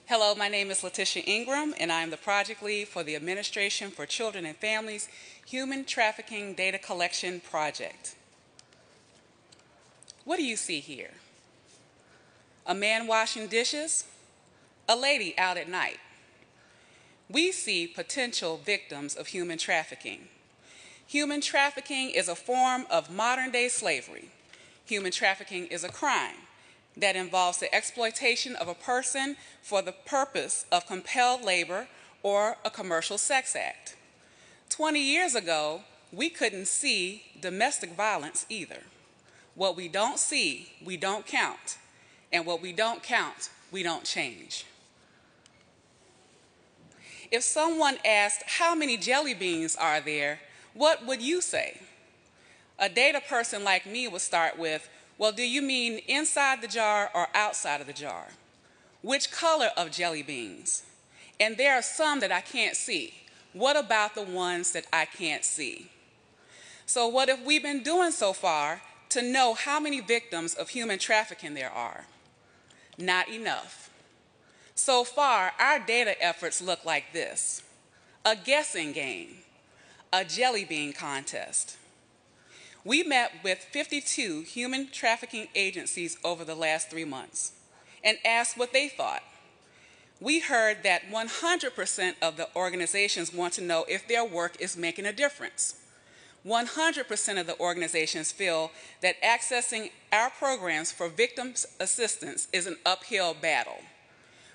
Hello, my name is Latecia Engram, and I am the project lead for the Administration for Children and Families Human Trafficking Data Collection Project. What do you see here? A man washing dishes? A lady out at night? We see potential victims of human trafficking. Human trafficking is a form of modern-day slavery. Human trafficking is a crime that involves the exploitation of a person for the purpose of compelled labor or a commercial sex act. 20 years ago, we couldn't see domestic violence either. What we don't see, we don't count. And what we don't count, we don't change. If someone asked, how many jelly beans are there, what would you say? A data person like me would start with, well, do you mean inside the jar or outside of the jar? Which color of jelly beans? And there are some that I can't see. What about the ones that I can't see? So what have we been doing so far to know how many victims of human trafficking there are? Not enough. So far, our data efforts look like this: a guessing game, a jelly bean contest. We met with 52 human trafficking agencies over the last 3 months and asked what they thought. We heard that 100% of the organizations want to know if their work is making a difference. 100% of the organizations feel that accessing our programs for victims' assistance is an uphill battle.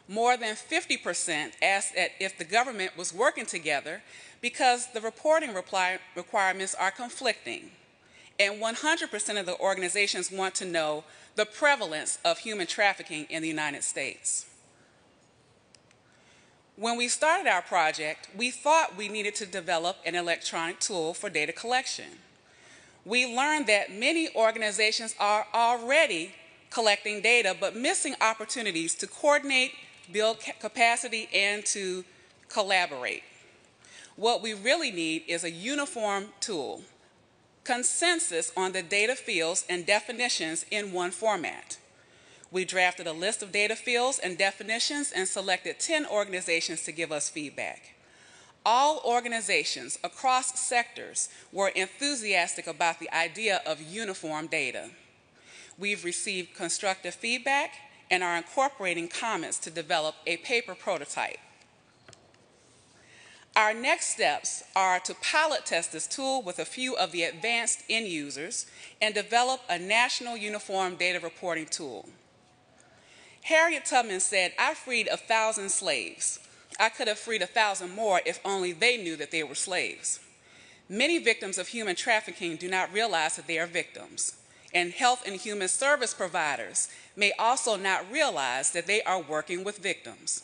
More than 50% asked that if the government was working together because the reporting requirements are conflicting. And 100% of the organizations want to know the prevalence of human trafficking in the United States. When we started our project, we thought we needed to develop an electronic tool for data collection. We learned that many organizations are already collecting data, but missing opportunities to coordinate, build capacity, and to collaborate. What we really need is a uniform tool, consensus on the data fields and definitions in one format. We drafted a list of data fields and definitions and selected 10 organizations to give us feedback. All organizations across sectors were enthusiastic about the idea of uniform data. We've received constructive feedback and are incorporating comments to develop a paper prototype. Our next steps are to pilot test this tool with a few of the advanced end users and develop a national uniform data reporting tool. Harriet Tubman said, "I freed 1,000 slaves. I could have freed 1,000 more if only they knew that they were slaves." Many victims of human trafficking do not realize that they are victims, and health and human service providers may also not realize that they are working with victims.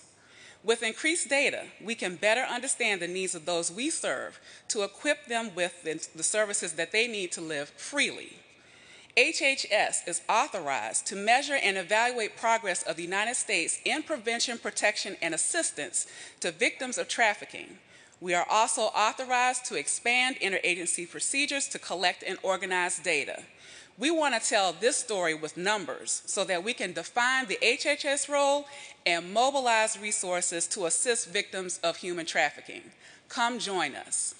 With increased data, we can better understand the needs of those we serve to equip them with the services that they need to live freely. HHS is authorized to measure and evaluate progress of the United States in prevention, protection, and assistance to victims of trafficking. We are also authorized to expand interagency procedures to collect and organize data. We want to tell this story with numbers so that we can define the HHS role and mobilize resources to assist victims of human trafficking. Come join us.